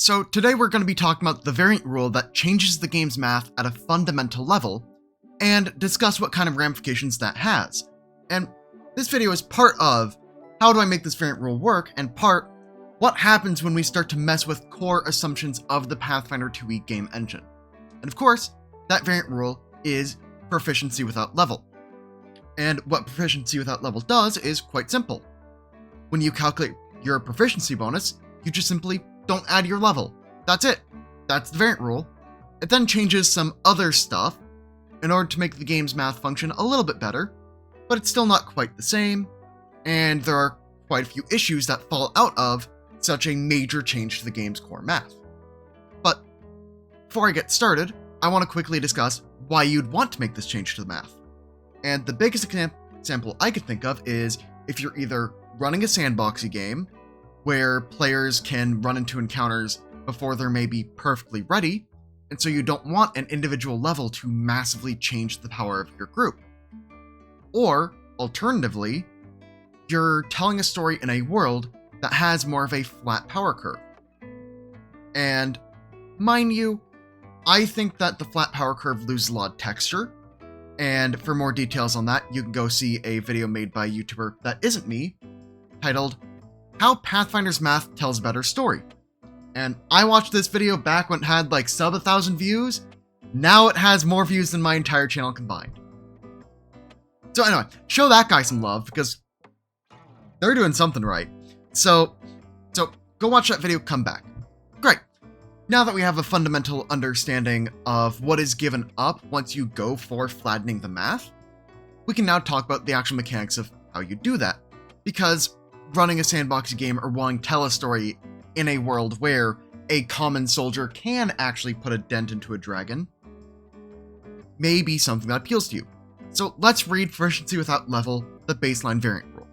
So today we're going to be talking about the variant rule that changes the game's math at a fundamental level, and discuss what kind of ramifications that has. And this video is part of how do I make this variant rule work, and part what happens when we start to mess with core assumptions of the Pathfinder 2e game engine. And of course, that variant rule is proficiency without level. And what proficiency without level does is quite simple. When you calculate your proficiency bonus, you just simply don't add your level. That's it. That's the variant rule. It then changes some other stuff in order to make the game's math function a little bit better, but it's still not quite the same, and there are quite a few issues that fall out of such a major change to the game's core math. But before I get started, I want to quickly discuss why you'd want to make this change to the math. And the biggest example I could think of is if you're either running a sandboxy game, where players can run into encounters before they're maybe perfectly ready, and so you don't want an individual level to massively change the power of your group. Or, alternatively, you're telling a story in a world that has more of a flat power curve. And, mind you, I think that the flat power curve loses a lot of texture, and for more details on that, you can go see a video made by a YouTuber that isn't me, titled How Pathfinder's Math Tells a Better Story. And I watched this video back when it had like sub 1,000 views. Now it has more views than my entire channel combined. So anyway, show that guy some love because they're doing something right. So go watch that video, come back. Great. Now that we have a fundamental understanding of what is given up once you go for flattening the math, we can now talk about the actual mechanics of how you do that. Because running a sandboxy game or wanting to tell a story in a world where a common soldier can actually put a dent into a dragon may be something that appeals to you. So let's read Proficiency Without Level, the baseline variant rule.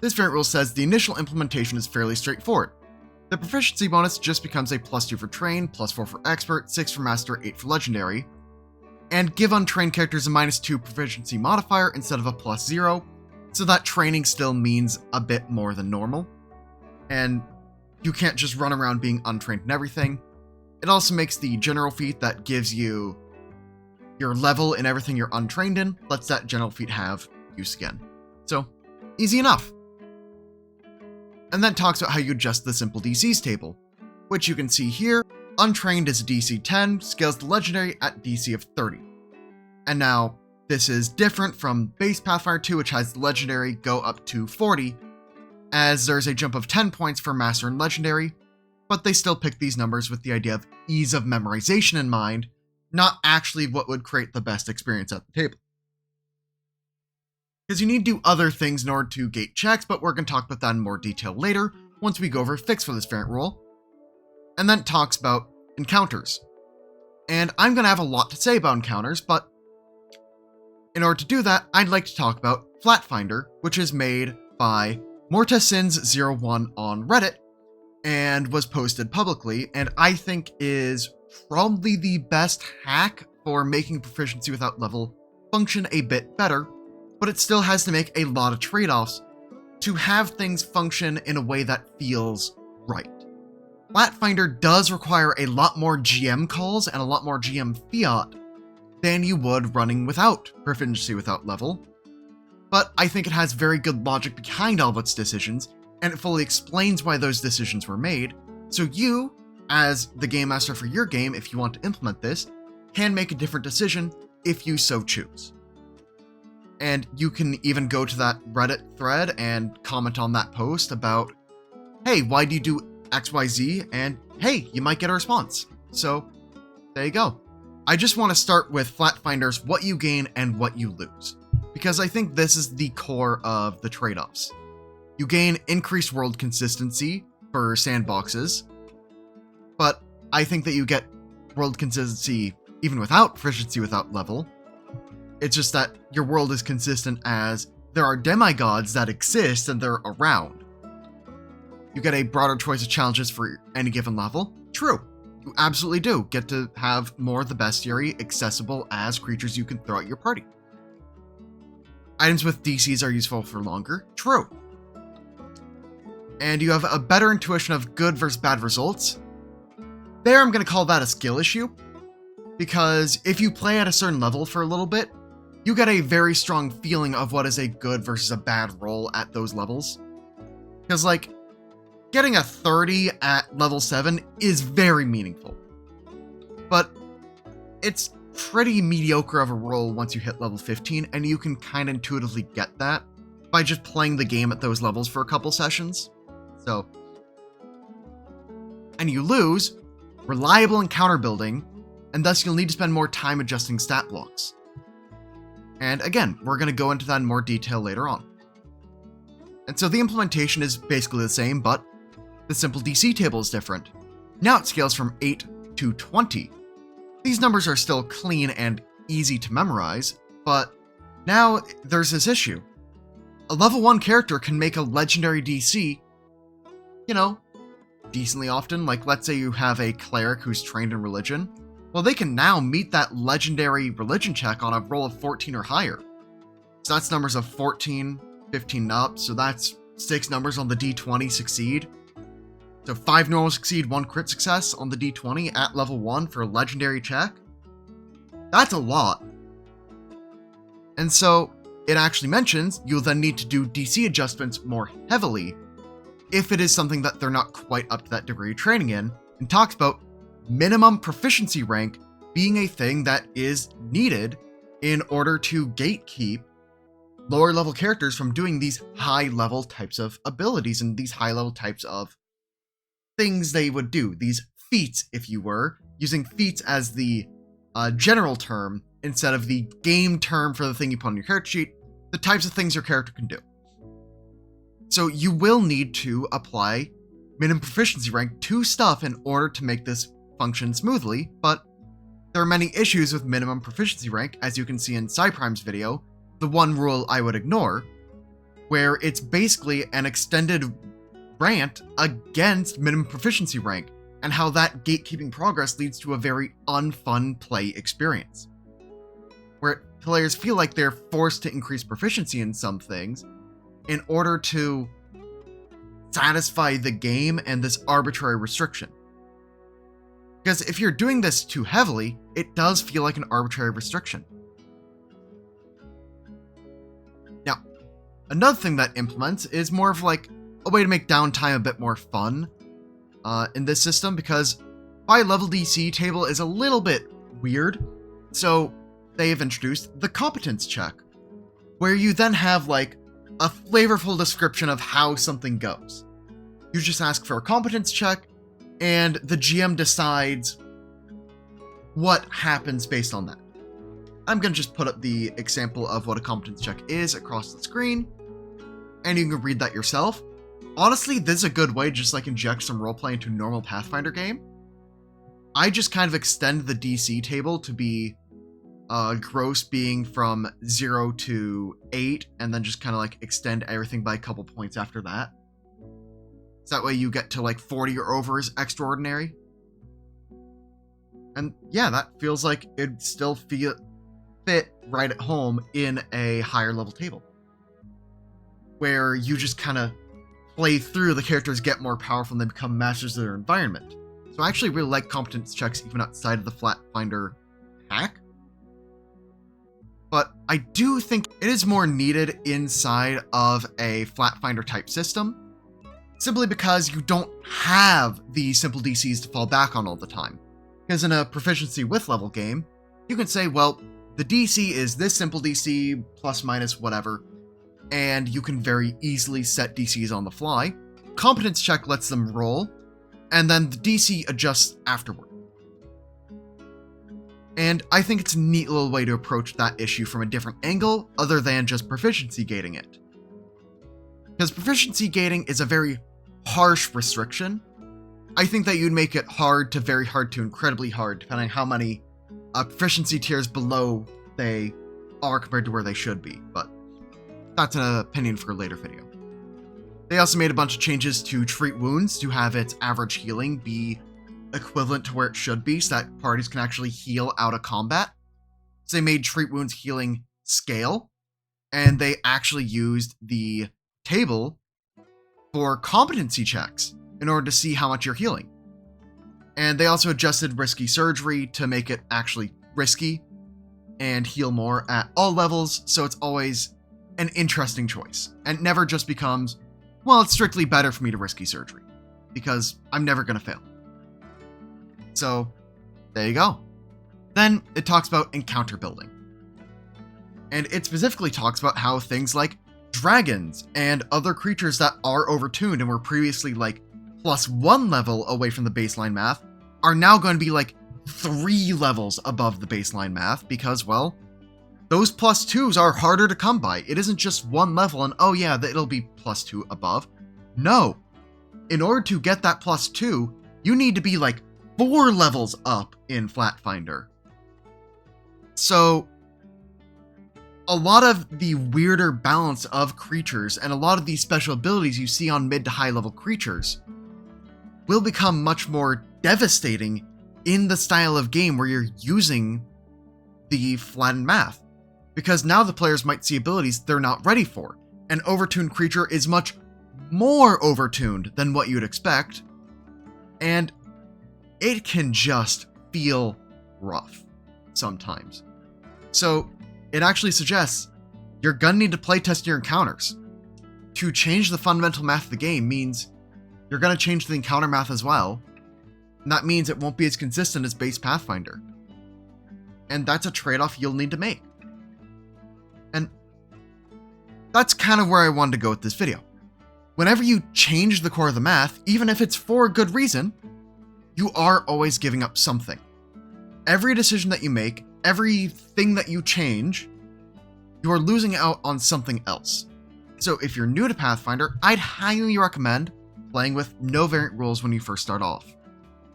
This variant rule says the initial implementation is fairly straightforward. The proficiency bonus just becomes a +2 for train, +4 for expert, 6 for master, 8 for legendary, and give untrained characters a -2 proficiency modifier instead of a +0, so that training still means a bit more than normal. And you can't just run around being untrained in everything. It also makes the general feat that gives you your level in everything you're untrained in, lets that general feat have use again. So, easy enough. And then talks about how you adjust the simple DCs table, which you can see here. Untrained is a DC 10, scales the legendary at DC of 30. And now, this is different from base Pathfinder 2, which has the legendary go up to 40, as there's a jump of 10 points for master and legendary, but they still pick these numbers with the idea of ease of memorization in mind, not actually what would create the best experience at the table. Because you need to do other things in order to gate checks, but we're going to talk about that in more detail later, once we go over a fix for this variant rule. And then it talks about encounters. And I'm going to have a lot to say about encounters, but in order to do that, I'd like to talk about Flatfinder, which is made by Mortasins01 on Reddit, and was posted publicly, and I think is probably the best hack for making proficiency without level function a bit better, but it still has to make a lot of trade-offs to have things function in a way that feels right. Flatfinder does require a lot more GM calls and a lot more GM fiat than you would running without proficiency without level, but I think it has very good logic behind all of its decisions, and it fully explains why those decisions were made, so you, as the game master for your game, if you want to implement this, can make a different decision if you so choose. And you can even go to that Reddit thread and comment on that post about, hey, why do you do XYZ? And hey, you might get a response. So there you go. I just want to start with Flatfinder's what you gain and what you lose, because I think this is the core of the trade-offs. You gain increased world consistency for sandboxes, but I think that you get world consistency even without proficiency without level. It's just that your world is consistent as there are demigods that exist and they're around. You get a broader choice of challenges for any given level. True. You absolutely do get to have more of the bestiary accessible as creatures you can throw at your party. Items with DCs are useful for longer. True. and you have a better intuition of good versus bad results, there I'm going to call that a skill issue, because if you play at a certain level for a little bit, you get a very strong feeling of what is a good versus a bad roll at those levels. Because, like, getting a 30 at level 7 is very meaningful, but it's pretty mediocre of a roll once you hit level 15, and you can kind of intuitively get that by just playing the game at those levels for a couple sessions. So, and you lose reliable encounter building, and thus you'll need to spend more time adjusting stat blocks. And again, we're going to go into that in more detail later on. And so the implementation is basically the same, but the simple DC table is different. Now it scales from 8 to 20. These numbers are still clean and easy to memorize, but now there's this issue. A level 1 character can make a legendary DC, you know, decently often. Like, let's say you have a cleric who's trained in religion. Well, they can now meet that legendary religion check on a roll of 14 or higher. So that's numbers of 14, 15 up, so that's 6 numbers on the D20 succeed. So 5 normal succeed, 1 crit success on the D20 at level 1 for a legendary check. That's a lot. And so it actually mentions you'll then need to do DC adjustments more heavily if it is something that they're not quite up to that degree of training in, and talks about minimum proficiency rank being a thing that is needed in order to gatekeep lower level characters from doing these high level types of abilities and these high level types of things they would do, these feats, if you were, using feats as the general term instead of the game term for the thing you put on your character sheet, the types of things your character can do. So you will need to apply minimum proficiency rank to stuff in order to make this function smoothly, but there are many issues with minimum proficiency rank, as you can see in Cyprime's video, the one rule I would ignore, where it's basically an extended rant against minimum proficiency rank, and how that gatekeeping progress leads to a very unfun play experience, where players feel like they're forced to increase proficiency in some things in order to satisfy the game and this arbitrary restriction. Because if you're doing this too heavily, it does feel like an arbitrary restriction. Now, another thing that implements is more of like a way to make downtime a bit more fun in this system, because high level DC table is a little bit weird. So they have introduced the Competence Check, where you then have like a flavorful description of how something goes. You just ask for a competence check, and the GM decides what happens based on that. I'm going to just put up the example of what a competence check is across the screen, and you can read that yourself. Honestly, this is a good way to just like inject some roleplay into a normal Pathfinder game. I just kind of extend the DC table to be gross being from 0 to 8, and then just kind of like extend everything by a couple points after that. So that way you get to like 40 or over is extraordinary. And yeah, that feels like it'd still fit right at home in a higher level table, where you just kind of play through, the characters get more powerful and they become masters of their environment. So I actually really like competence checks even outside of the Flatfinder hack. But I do think it is more needed inside of a Flatfinder type system, simply because you don't have the simple DCs to fall back on all the time. Because in a proficiency with level game, you can say, well, the DC is this simple DC plus minus whatever, and you can very easily set DCs on the fly. Competence check lets them roll, and then the DC adjusts afterward. And I think it's a neat little way to approach that issue from a different angle, other than just proficiency gating it. Because proficiency gating is a very harsh restriction. I think that you'd make it hard to very hard to incredibly hard, depending on how many proficiency tiers below they are compared to where they should be, but that's an opinion for a later video. They also made a bunch of changes to treat wounds to have its average healing be equivalent to where it should be, so that parties can actually heal out of combat. So they made treat wounds healing scale, and they actually used the table for competency checks in order to see how much you're healing. And they also adjusted risky surgery to make it actually risky and heal more at all levels, so it's always an interesting choice. And never just becomes, well, it's strictly better for me to risky surgery, because I'm never going to fail. So, there you go. Then it talks about encounter building. And it specifically talks about how things like dragons and other creatures that are overtuned and were previously like +1 level away from the baseline math are now going to be like 3 levels above the baseline math because, well, those +2s are harder to come by. It isn't just 1 level and, oh yeah, it'll be +2 above. No. In order to get that +2, you need to be like 4 levels up in Flatfinder. So, a lot of the weirder balance of creatures and a lot of these special abilities you see on mid to high level creatures will become much more devastating in the style of game where you're using the flattened math. Because now the players might see abilities they're not ready for. An overtuned creature is much more overtuned than what you'd expect, and it can just feel rough sometimes. So it actually suggests you're gonna need to playtest your encounters. To change the fundamental math of the game means you're gonna change the encounter math as well, and that means it won't be as consistent as base Pathfinder. And that's a trade-off you'll need to make. And that's kind of where I wanted to go with this video. Whenever you change the core of the math, even if it's for a good reason, you are always giving up something. Every decision that you make, everything that you change, you are losing out on something else. So if you're new to Pathfinder, I'd highly recommend playing with no variant rules when you first start off.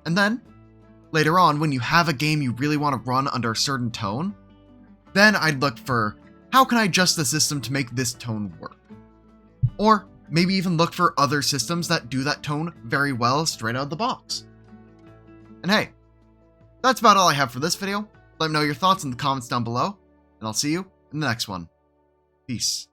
And then, later on, when you have a game you really want to run under a certain tone, then I'd look for, how can I adjust the system to make this tone work? Or maybe even look for other systems that do that tone very well straight out of the box. And hey, that's about all I have for this video. Let me know your thoughts in the comments down below, and I'll see you in the next one. Peace.